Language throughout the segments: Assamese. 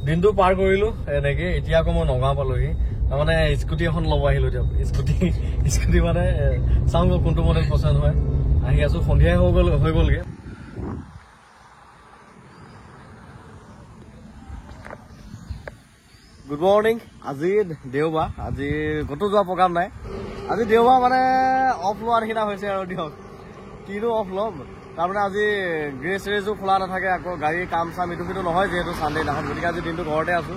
দিনটো পাৰ কৰিলো এনেকে এতিয়া আকৌ মই নগাঁও পালোহি মানে স্কুটি এখন ল'ব আহিলো দিয়ক স্কুটি মানে চাওঁ কোনটো মডেল পচন্দ হয় আহি আছো সন্ধিয়াই হৈ গ'লগে গুড মৰ্নিং আজি দেওবাৰ আজি ক'তো যোৱা প্ৰগ্ৰাম নাই আজি দেওবাৰ মানে অফ লোৱাৰ নিচিনা হৈছে আৰু দিয়ক কিনো অফ ল'ম তাৰমানে আজি গ্ৰেজো খোলা নাথাকে আকৌ গাড়ীৰ কাম চাম ইটো সিটো নহয় যিহেতু চানডে দিনাখন গতিকে আজি দিনটো ঘৰতে আছো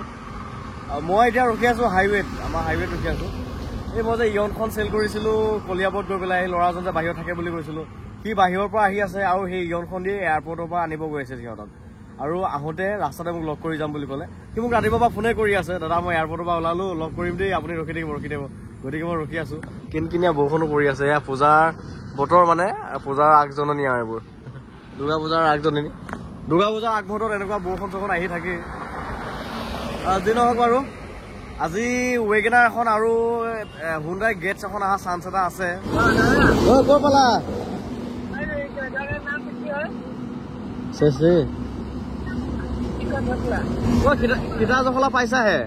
মই এতিয়া ৰখি আছো হাইৱেত আমাৰ হাইৱেত ৰখি আছো এই মই যে ইয়নখন চেল কৰিছিলোঁ কলিয়াবৰত গৈ পেলাই ল'ৰাজন যে বাহিৰত থাকে বুলি কৈছিলোঁ সি বাহিৰৰ পৰা আহি আছে আৰু সেই ইয়নখন দি এয়াৰপৰ্টৰ পৰা আনিব গৈ আছে সিহঁতক আৰু আহোঁতে ৰাস্তাতে মোক লগ কৰি যাম বুলি ক'লে সি মোক ৰাতিপুৱাৰ পৰা ফোনে কৰি আছে দাদা মই এয়াৰপৰ্টৰ পৰা ওলালো লগ কৰিম দেই আপুনি ৰখি থাকিব গতিকে মই ৰখি আছো কিনকিনীয়া বৰষুণো পৰি আছে এয়া পূজাৰ বতৰ মানে পূজাৰ আগজননী আৰু এইবোৰ দুৰ্গা পূজাৰ আগজননী দুৰ্গা পূজাৰ আগমুহূৰ্তত এনেকুৱা বৰষুণ চৰষুণ আহি থাকেই যি নহওক বাৰু আজি ৱেগনাৰ এখন আৰু হুণ্ডাই গেটছ এখন অহা চান্স এটা আছে ক'ৰ পালা কিতা জখলা পাইছাহে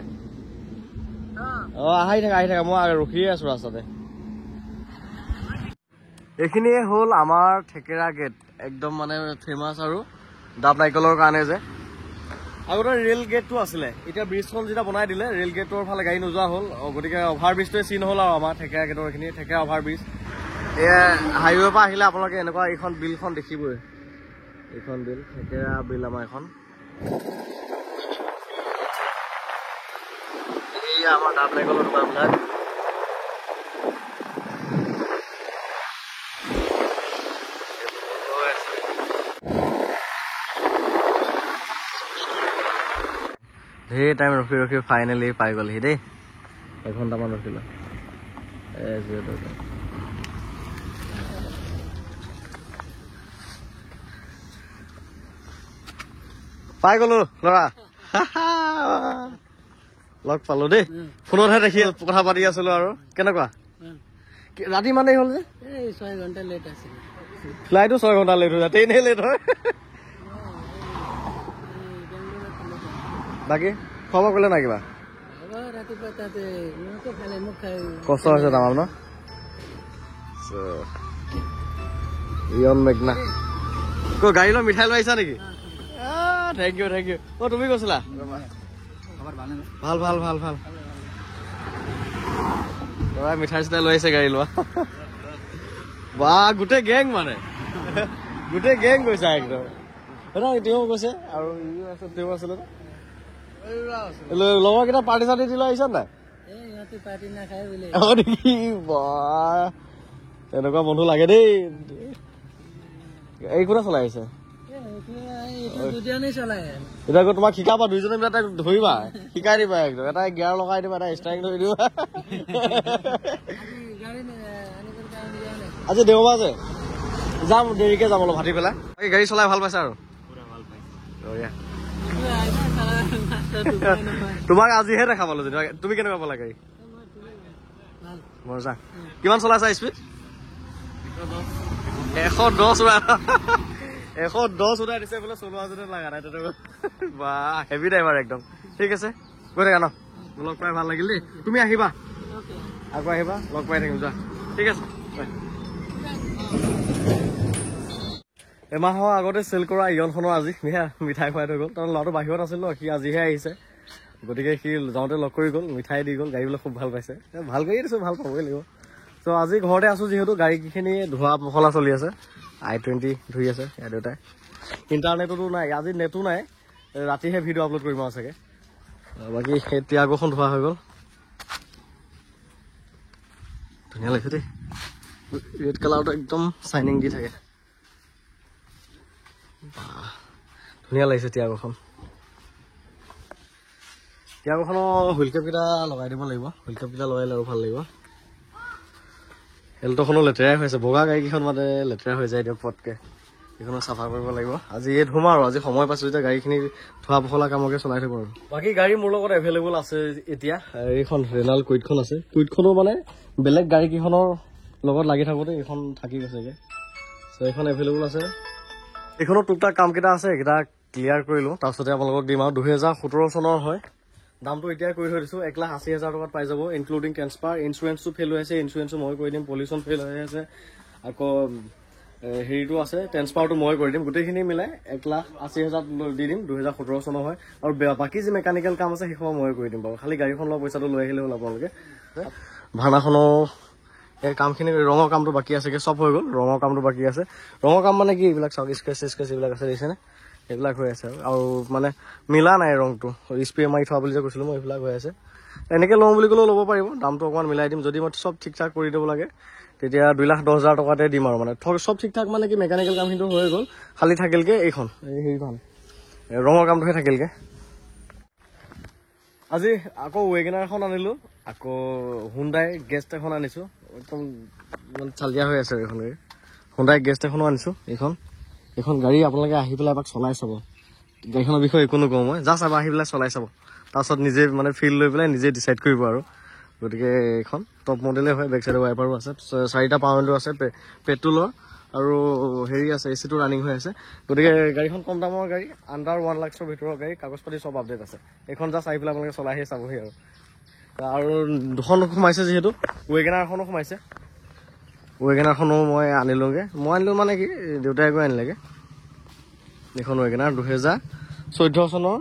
আহি থাকা মই ৰখিয়ে আছো ৰাস্তাতে এইখিনিয়ে হ'ল আমাৰ থেকেৰা গেট একদম মানে ফেমাছ আৰু ডাব নাৰিকলৰ কাৰণে যে আগতে ৰেল গেটটো আছিলে এতিয়া ব্ৰিজখন যেতিয়া বনাই দিলে ৰেল গেটৰ ফালে গাড়ী নোযোৱা হ'ল গতিকে অভাৰ ব্ৰিজটোৱে চিন হ'ল আৰু আমাৰ থেকেৰা গেটৰ এইখিনি থেকেৰা অভাৰ ব্ৰিজ এয়া হাইৱেৰ পৰা আহিলে আপোনালোকে এনেকুৱা এইখন বিলখন দেখিবই এইখন বিল থেকেৰা বিল আমাৰ এখন এয়া আমাৰ ডাব নাৰিকলৰ দোকানবিলাক ধেৰ টাইম ৰখি ফাইনেলি পাই গ'লহি দেই এঘণ্টামান ৰখিলো পাই গ'লো ল'ৰা লগ পালো দেই ফোনতহে দেখি কথা পাতি আছিলো আৰু কেনেকুৱা ৰাতি মানে হ'ল যে 6 ঘণ্টা লেট আছিল ফ্লাইটো 6 ঘণ্টা লেট হৈ যায় ট্ৰেইনে লেট হয় বাকী খবৰ কৰিলে নাই কিবা কষ্ট হৈছে তামাম ন ইয়ন মেঘনা কৈ গাড়ী লৈ মিঠাই লৈ আহিছা নেকি থেংক ইউ তুমি কৈছিলা ভাল মিঠাই চিঠাই লৈ আহিছে গাড়ী লোৱা বা গোটেই গেং মানে গোটেই গেং গৈছা একদম তেওঁ কৈছে আৰু তেওঁ আছিলে লগৰ কেইটা পাৰ্টি চাৰ্টি দি লৈ আহিছা নাই এনেকুৱা বন্ধু লাগে দেই এই কোনে চলাই আহিছে এতিয়া আকৌ তোমাক শিকাবা দুইজনে মিলাই তাক ধৰিবা শিকাই দিবা একদম এটা গিয়াৰ লগাই দিবা এটা ষ্টাৰিং ধৰি দিবা আজি দেওবাৰ যে যাম দেৰিকে যাম অলপ ভাতি পেলাই গাড়ী চলাই ভাল পাইছা আৰু তোমাক আজিহে দেখা পালো তুমি কেনেকুৱা পালা গাড়ী মজা কিমান চলাইছা স্পীড 110 উৰাই দিছে বোলে চলোৱা যদি লগা নাই বা হেভি ড্ৰাইভাৰ একদম ঠিক আছে গৈ থাকা ন লগ পাই ভাল লাগিল দেই তুমি আহিবা আকৌ আহিবা লগ পাই থাকিম যোৱা ঠিক আছে এমাহৰ আগতে চেল কৰা ইয়নখনৰ আজি মিঠাই খুৱাই থৈ গ'ল তাৰ ল'ৰাটো বাহিৰত আছিল ন সি আজিহে আহিছে গতিকে সি যাওঁতে লগ কৰি গ'ল মিঠাই দি গ'ল গাড়ীবিলাক খুব ভাল পাইছে ভাল গাড়ী দিছোঁ ভাল পাবই লাগিব ত' আজি ঘৰতে আছোঁ যিহেতু গাড়ীকেইখিনি ধোৱা পখলা চলি আছে i20 ধুই আছে ইয়াৰ দেউতাই ইণ্টাৰনেটতো নাই আজি নেটো নাই ৰাতিহে ভিডিঅ' আপলোড কৰিম আৰু চাগে বাকী সেই টিয়াগোখন ধোৱা হৈ গ'ল ধুনীয়া লাগিছে দেই ৰেড কালাৰটো একদম চাইনিং দি থাকে ধুনীয়া লাগিছে টিয়াগোখনৰ হুইল কেপকেইটা লগাই দিব লাগিব হুইল কেপকেইটা লগাইলে আৰু ভাল লাগিব এল্ট'খনো লেতেৰাই হৈছে বগা গাড়ীকেইখন মানে লেতেৰা হৈ যায় দিয়ক পটকে এইখনো চাফা কৰিব লাগিব আজি এই ধুম আৰু আজি সময় পাইছোঁ যেতিয়া গাড়ীখিনি ধোৱা পখলা কামকে চলাই থাকোঁ আৰু বাকী গাড়ী মোৰ লগত এভেইলেবল আছে এতিয়া এইখন ৰেনাল্ট কুইটখন আছে কুইটখনো মানে বেলেগ গাড়ীকেইখনৰ লগত লাগি থাকোঁতে এইখন থাকি গৈছেগৈ চ' এইখন এভেইলেবল আছে এইখনৰ টুকটাক কামকেইটা আছে এইকেইটা ক্লিয়াৰ কৰিলোঁ, তাৰপিছতে আপোনালোকক দিম আৰু 2017 চনৰ হয়। দামটো এতিয়াই কৰি থৈ দিছোঁ, 1,80,000 টকাত পাই যাব, ইনক্লুডিং ট্ৰেন্সফাৰ। ইঞ্চুৰেঞ্চটো ফেইল হৈ আছে, ইঞ্চুৰেঞ্চটো মই কৰি দিম। পলিউশ্যন ফেইল হৈ আছে, আকৌ হেৰিটো আছে, ট্ৰেন্সফাৰটো মই কৰি দিম। গোটেইখিনি মিলাই 1,80,000 দি দিম। 2017 চনৰ হয়। আৰু বাকী যি মেকানিকেল কাম আছে সেইসমূহ মই কৰি দিম বাৰু। খালি গাড়ীখন লোৱা পইচাটো লৈ আহিলে হ'ল আপোনালোকে। ভাওনাখনৰ এই কামখিনি, ৰঙৰ কামটো বাকী আছে, চব হৈ গ'ল। ৰঙৰ কামটো বাকী আছে। ৰঙৰ কাম মানে কি, এইবিলাক চাওক, স্কেচ এইবিলাক আছে, দেখিছেনে? এইবিলাক হৈ আছে আৰু মানে মিলা নাই ৰংটো। স্প্ৰে মাৰি থোৱা বুলি যে কৈছিলোঁ মই, এইবিলাক হৈ আছে। এনেকৈ লওঁ বুলি ক'লেও ল'ব পাৰিব, দামটো অকণমান মিলাই দিম। যদি মই চব ঠিক ঠাক কৰি দিব লাগে তেতিয়া 2,10,000 টকাতে দিম আৰু মানে চব ঠিক ঠাক মানে কি, মেকানিকেল কামখিনিটো হৈ গ'ল, খালি থাকিলগৈ এইখন, হেৰিখন ৰঙৰ কামটোহে থাকিলগৈ। আজি আকৌ ৱেগনাৰ এখন আনিলোঁ, আকৌ হুণ্ডাই গেষ্ট এখন আনিছোঁ। একদম মানে চালিয়া হৈ আছে এইখন গাড়ী। হুণ্ডাই গেষ্ট এখনো আনিছোঁ। এইখন গাড়ী আপোনালোকে আহি পেলাই এবাৰ চলাই চাব। গাড়ীখনৰ বিষয়ে একো নকওঁ মই, জাষ্ট এবাৰ আহি পেলাই চলাই চাব, তাৰপিছত নিজে মানে ফিল লৈ পেলাই নিজে ডিচাইড কৰিব আৰু। গতিকে এইখন টপ মডেলেই হয়, বেক চাইডৰ ৱাইপাৰো আছে, 4টা পাৱাৰ উইণ্ডো আছে, পেট্ৰলৰ আৰু হেৰি আছে, এচিটো ৰানিং হৈ আছে। গতিকে গাড়ীখন কম দামৰ গাড়ী, আণ্ডাৰ 1 লাখৰ ভিতৰৰ গাড়ী, কাগজ পাতি চব আপডেট আছে। এইখন জাষ্ট আহি পেলাই আপোনালোকে চলাইহে চাবহি আৰু দুখন সোমাইছে, যিহেতু ৱেগনাৰ এখনো সোমাইছে। ৱেগনাৰখনো মই আনিলোঁগৈ। মই আনিলোঁ মানে কি, দেউতাই গৈ আনিলেগৈ। এইখন ৱেগনাৰ 2014 চনৰ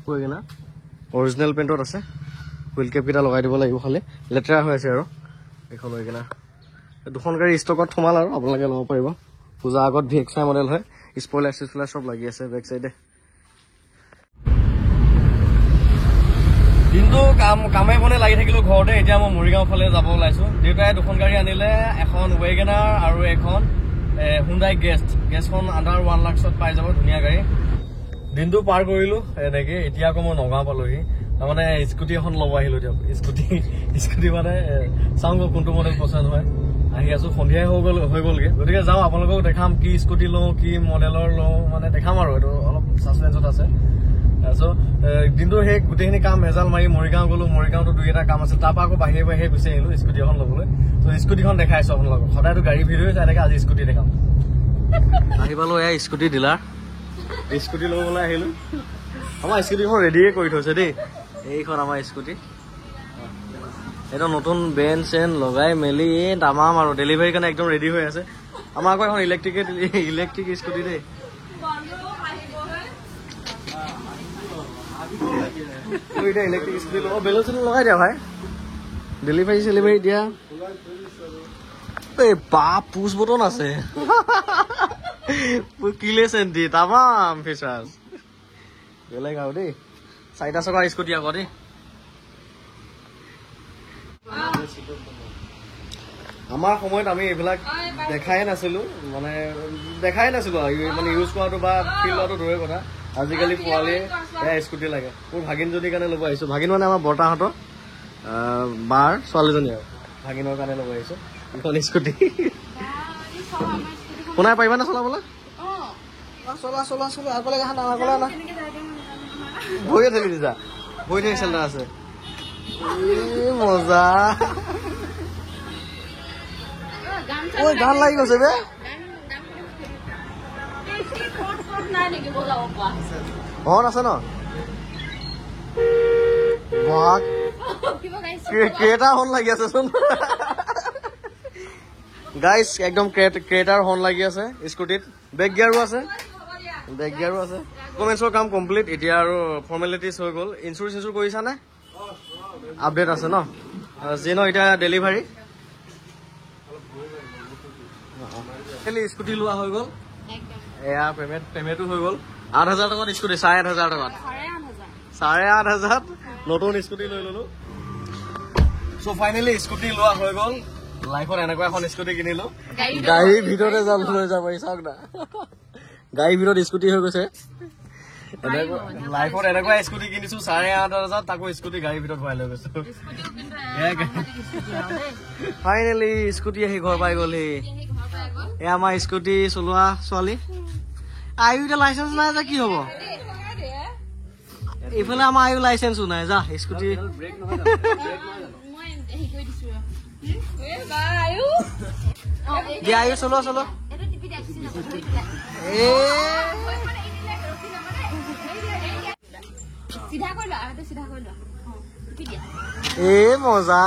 ৱেগনাৰ, অৰিজিনেল পেইণ্টত আছে। হুইল কেপকেইটা লগাই দিব লাগিব, খালি লেতেৰা হৈ আছে আৰু। এইখন ৱেগনাৰ দুখন গাড়ী ষ্টকত সোমাল আৰু আপোনালোকে ল'ব পাৰিব। পূজা আগত VXI মডেল হয়, স্পইলাৰ চিস্পইলাৰ চব লাগি আছে বেক চাইডে। দিনটো কামে বনে লাগি থাকিলোঁ ঘৰতে। এতিয়া মই মৰিগাঁও ফালে যাব ওলাইছোঁ। দেউতাই দুখন গাড়ী আনিলে, এখন ৱেগনাৰ আৰু এখন হুণ্ডাই গেষ্টখন আণ্ডাৰ 1 লাখত পাই যাব, ধুনীয়া গাড়ী। দিনটো পাৰ কৰিলোঁ এনেকৈ। এতিয়া আকৌ মই নগাঁও পালোহি। তাৰমানে স্কুটি এখন ল'ব আহিলোঁ দিয়ক। স্কুটি মানে চাওঁ কোনটো মডেল পচন্দ হয়। আহি আছোঁ, সন্ধিয়াই হৈ গ'লগৈ। গতিকে যাওঁ, আপোনালোকক দেখাম কি স্কুটি লওঁ, কি মডেলৰ লওঁ, মানে দেখাম আৰু। এইটো অলপ ছাছপেঞ্চত আছে। তাৰপিছত দিনটো সেই গোটেইখিনি কাম ভেজাল মাৰি মৰিগাঁও গ'লোঁ। মৰিগাঁওতো 2-এটা কাম আছে, তাৰপৰা আকৌ বাহিৰে গুচি আহিলোঁ স্কুটি এখন ল'বলৈ। ত' স্কুটিখন দেখাইছোঁ আপোনালোকক। সদায়তো গাড়ী ভিডিঅ' চাই থাকে, আজি স্কুটি দেখাম। আহি পালোঁ এয়া স্কুটি ডিলাৰ। স্কুটি ল'বলৈ আহিলোঁ। আমাৰ স্কুটিখন ৰেডিয়ে কৰি থৈছে দেই। এইখন আমাৰ স্কুটি, এইটো নতুন বেন চেন লগাই মেলি তামাম আৰু ডেলিভাৰীৰ কাৰণে একদম ৰেডি হৈ আছে। আমাৰ আকৌ এখন ইলেক্ট্ৰিক স্কুটি দেই। এতিয়া ইলেক্ট্ৰিক স্কুটি বেলুন চেলুন লগাই দিয়া ভাই, ডেলিভাৰী দিয়া। এই বাপ, পুছ বটন আছে, কিলে চেণ্টি, তামাম ফিচাৰ্ছ, বেলেগ আৰু দেই। 4টা চকাৰ স্কুটি আকৌ দেই। আমাৰ সময়ত আমি এইবিলাক দেখাই নাছিলোঁ আৰু মানে ইউজ কৰাটো বা ফিল লোৱাটো দূৰৰ কথা। আজিকালি পোৱালীয়ে এয়া স্কুটি লাগে। মোৰ ভাগিনজনীৰ কাৰণে ল'ব আহিছোঁ। ভাগিন মানে আমাৰ বৰ্তাহঁতৰ বাৰ ছোৱালীজনী আৰু ভাগিনৰ কাৰণে ল'ব আহিছোঁ এখন স্কুটি। শুনাই পাৰিবানে চলাবলৈ? চলা আগলৈ আহা না, আগলৈ আনা। ভৰিয়ে ঠেলি দিছা, ভৰি ঠেলি চেল্টাৰ আছে, মজা। গান লাগি গৈছে বে। হৰ্ণ আছে ন? ক্ৰেটাৰ হৰ্ণ লাগি আছে চোন গাইজ, একদম ক্ৰেটাৰ হৰ্ণ লাগি আছে স্কুটিত। বেক গিয়াৰো আছে। ডকুমেণ্টছৰ কাম কমপ্লিট। এতিয়া আৰু ফৰ্মেলিটিজ হৈ গ'ল। ইঞ্চুৰেঞ্চ কৰিছানে? আপডেট আছে ন? যি ন, এতিয়া ডেলিভাৰী স্কুটি লোৱা হৈ গ'ল। এয়া পেমেণ্টো হৈ গ'ল। 8,000 টকাত স্কুটি, 8,500 টকাত, 8,500 নতুন স্কুটি লৈ ললো। চ' ফাইনেলি স্কুটি লোৱা হৈ গ'ল। লাইফত এনেকুৱা এখন স্কুটি কিনিলো। গাড়ীৰ ভিতৰতে লৈ যাব পাৰি, চাওক না, গাড়ীৰ ভিতৰত স্কুটি হৈ গৈছে। লাইফত এনেকুৱা স্কুটি কিনিছো 8,500, তাকো স্কুটি গাড়ীৰ ভিতৰত ভৰাই লৈ গৈছো। ফাইনেলি স্কুটি আহি ঘৰ পাই গ'লহি। এয়া আমাৰ স্কুটি চলোৱা ছোৱালী। আয়ু এতিয়া লাইচেন্স নাই যে কি হ'ব? এইফালে আমাৰ আয়ু লাইচেন্সো নাই। যা স্কুটি দিয়া, আয়ু চলোৱা। চিধা কৰি লোৱা, আগতে চিধা কৰি লোৱা। টিপি দিয়া। এ মজা